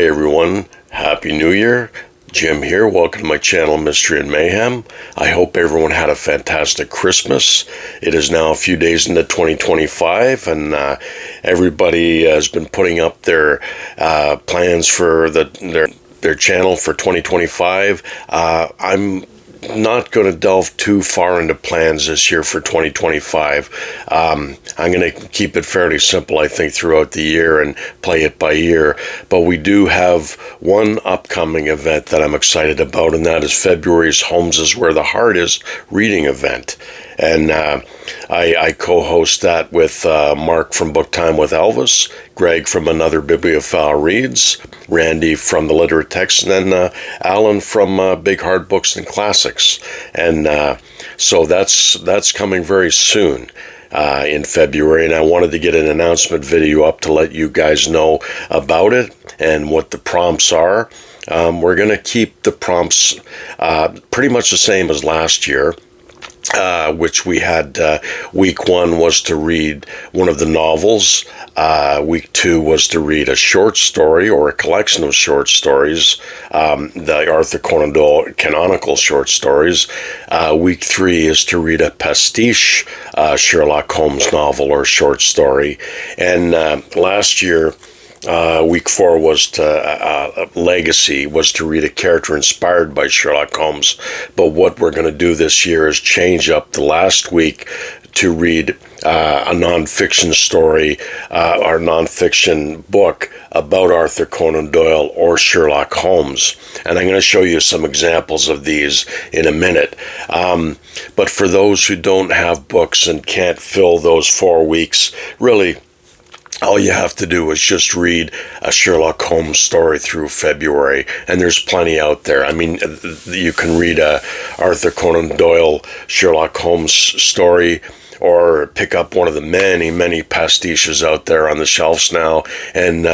Hi everyone, Happy New Year. Jim here. Welcome to my channel, Mystery and Mayhem. I hope everyone had a fantastic Christmas. It is now a few days into 2025, and everybody has been putting up their plans for their channel for 2025. I'm not going to delve too far into plans this year for 2025. I'm going to keep it fairly simple, I think, throughout the year and play it by ear. But we do have one upcoming event that I'm excited about, and that is February's Holmes is Where the Heart Is reading event. And I co-host that with Mark from Book Time with Elvis, Greg from Another Bibliophile Reads, Randy from The Literate Text, and then Alan from Big Hard Books and Classics. And so that's coming very soon in February, and I wanted to get an announcement video up to let you guys know about it and what the prompts are. We're going to keep the prompts pretty much the same as last year. Which we had, week 1 was to read one of the novels, week 2 was to read a short story or a collection of short stories, the Arthur Conan Doyle canonical short stories. Week 3 is to read a pastiche Sherlock Holmes novel or short story, and last year, week 4 was to Legacy, was to read a character inspired by Sherlock Holmes. But what we're going to do this year is change up the last week to read a nonfiction story or nonfiction book about Arthur Conan Doyle or Sherlock Holmes. And I'm going to show you some examples of these in a minute. But for those who don't have books and can't fill those 4 weeks, really, all you have to do is just read a Sherlock Holmes story through February, and there's plenty out there. I mean, you can read a Arthur Conan Doyle Sherlock Holmes story, or pick up one of the many, many pastiches out there on the shelves now, and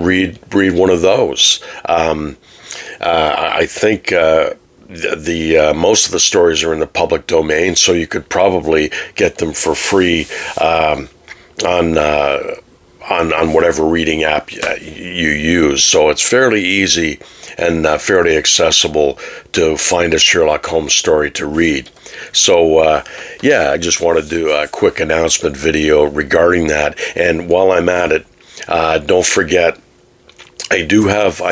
read one of those. I think the most of the stories are in the public domain, so you could probably get them for free on whatever reading app you use. So it's fairly easy and fairly accessible to find a Sherlock Holmes story to read. So yeah, I just want to do a quick announcement video regarding that. And while I'm at it, don't forget, I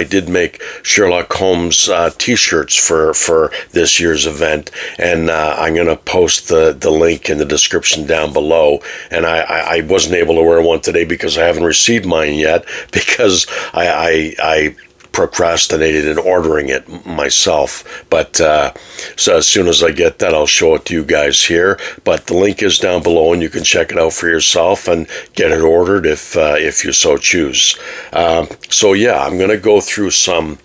did make Sherlock Holmes t-shirts for this year's event, and I'm going to post the link in the description down below. And I wasn't able to wear one today because I haven't received mine yet, because I procrastinated in ordering it myself. But so as soon as I get that, I'll show it to you guys here. But the link is down below, and you can check it out for yourself and get it ordered if you so choose. So yeah, I'm going to go through some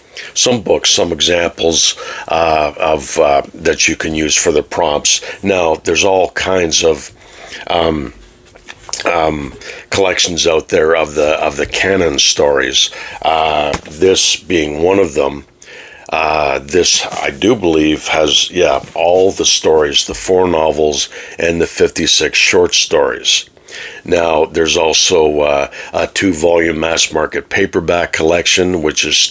books, some examples of that you can use for the prompts. Now, there's all kinds of collections out there of the canon stories, this being one of them. This, I do believe, has, all the stories, the 4 novels and the 56 short stories. Now, there's also a 2-volume mass market paperback collection, which is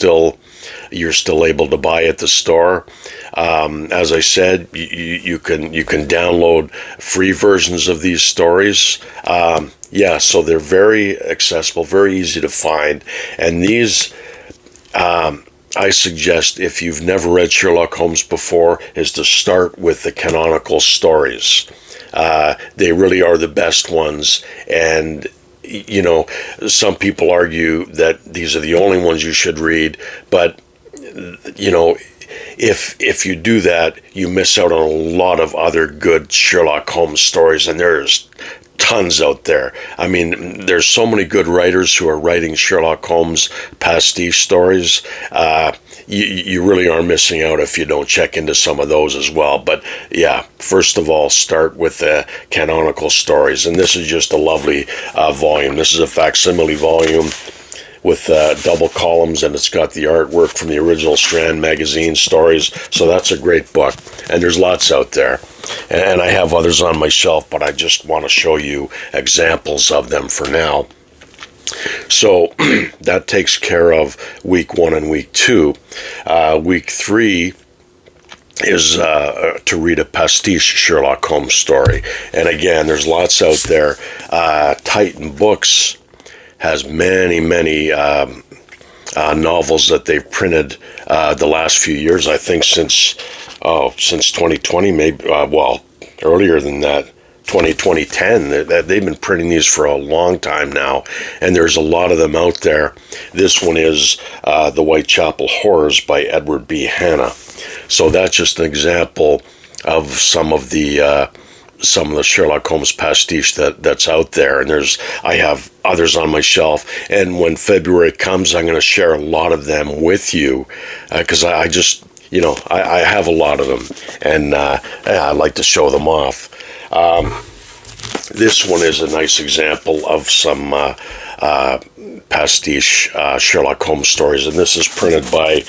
you're still able to buy at the store. As I said, you can download free versions of these stories. So they're very accessible, very easy to find. And these, I suggest, if you've never read Sherlock Holmes before, is to start with the canonical stories. They really are the best ones, and you know, some people argue that these are the only ones you should read, but you know, if you do that, you miss out on a lot of other good Sherlock Holmes stories, and there's tons out there. I mean, there's so many good writers who are writing Sherlock Holmes pastiche stories. You really are missing out if you don't check into some of those as well. But yeah, first of all, start with the canonical stories. And this is just a lovely volume. This is a facsimile volume with double columns, and it's got the artwork from the original Strand magazine stories. So that's a great book, and there's lots out there. And I have others on my shelf, but I just want to show you examples of them for now. So that takes care of week 1 and week 2. Week 3 is to read a pastiche Sherlock Holmes story. And again, there's lots out there. Titan Books has many, many novels that they've printed the last few years. I think since 2020, maybe, well, earlier than that. 2010. They've been printing these for a long time now, and there's a lot of them out there. This one is The Whitechapel Horrors by Edward B. Hanna. So that's just an example of some of the Sherlock Holmes pastiche that's out there, and I have others on my shelf. And when February comes, I'm going to share a lot of them with you, because I just, I have a lot of them, and I like to show them off. This one is a nice example of some pastiche Sherlock Holmes stories, and this is printed by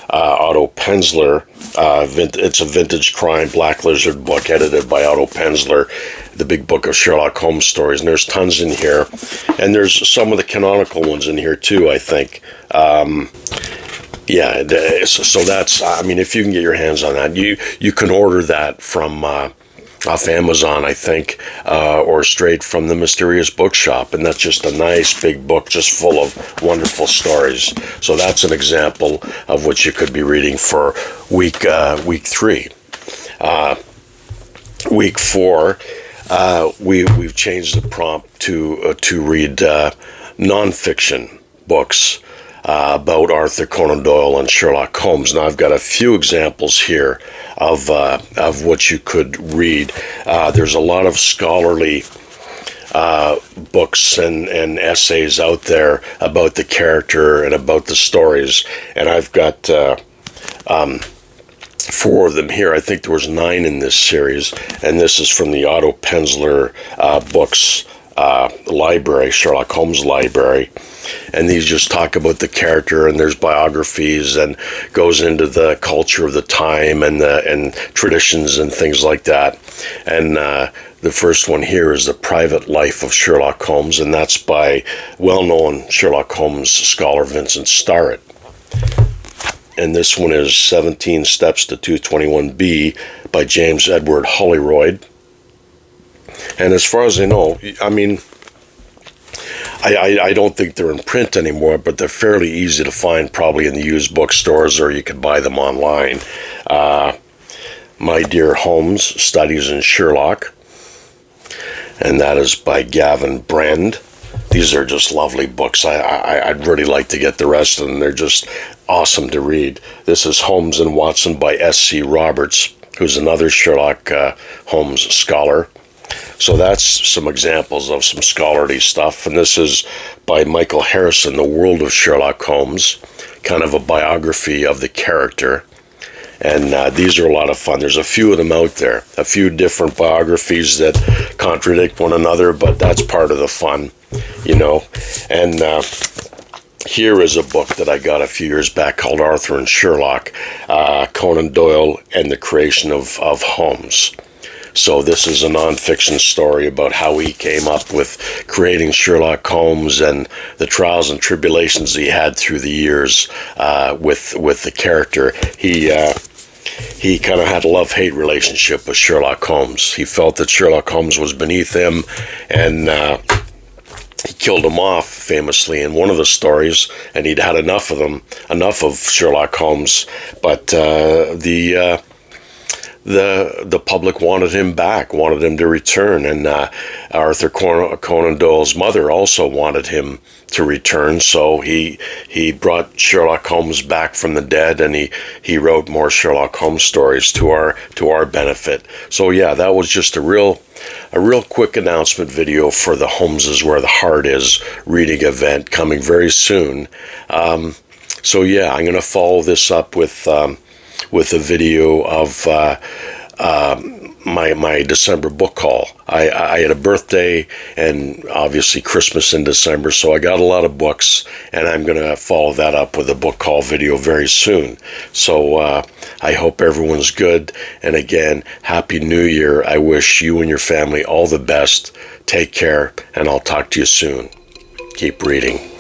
Otto Penzler. It's a vintage crime Black Lizard book edited by Otto Penzler, the big book of Sherlock Holmes stories, and there's tons in here, and there's some of the canonical ones in here too, I think. Yeah, so that's, if you can get your hands on that, you can order that from off Amazon, I think, or straight from the Mysterious Bookshop, and that's just a nice big book just full of wonderful stories. So that's an example of what you could be reading for week 3. Week 4, we've changed the prompt to read nonfiction books about Arthur Conan Doyle and Sherlock Holmes. Now I've got a few examples here of what you could read. There's a lot of scholarly books and essays out there about the character and about the stories, and I've got 4 of them here. I think there was 9 in this series, and this is from the Otto Penzler books library, Sherlock Holmes library. And these just talk about the character, and there's biographies, and goes into the culture of the time and traditions and things like that. And the first one here is The Private Life of Sherlock Holmes, and that's by well-known Sherlock Holmes scholar Vincent Starrett. And this one is 17 Steps to 221B by James Edward Holroyd. And as far as I know, I don't think they're in print anymore, but they're fairly easy to find, probably in the used bookstores, or you could buy them online. My Dear Holmes, Studies in Sherlock, and that is by Gavin Brand. These are just lovely books. I'd really like to get the rest of them. They're just awesome to read. This is Holmes and Watson by S.C. Roberts, who's another Sherlock Holmes scholar. So that's some examples of some scholarly stuff. And this is by Michael Harrison, The World of Sherlock Holmes, kind of a biography of the character. And these are a lot of fun. There's a few of them out there, a few different biographies that contradict one another, but that's part of the fun, And here is a book that I got a few years back called Arthur and Sherlock, Conan Doyle and the Creation of Holmes. So this is a nonfiction story about how he came up with creating Sherlock Holmes and the trials and tribulations he had through the years with the character. He kind of had a love-hate relationship with Sherlock Holmes. He felt that Sherlock Holmes was beneath him, and he killed him off famously in one of the stories, and he'd had enough of Sherlock Holmes, but the public wanted him back, wanted him to return, and Arthur Conan Doyle's mother also wanted him to return, so he brought Sherlock Holmes back from the dead, and he wrote more Sherlock Holmes stories to our benefit. So yeah, that was just a real quick announcement video for the Holmeses Where the Heart Is reading event coming very soon. So yeah, I'm going to follow this up with a video of my December book haul. I had a birthday and obviously Christmas in December, so I got a lot of books, and I'm going to follow that up with a book haul video very soon. So I hope everyone's good, and again, Happy New Year. I wish you and your family all the best. Take care, and I'll talk to you soon. Keep reading.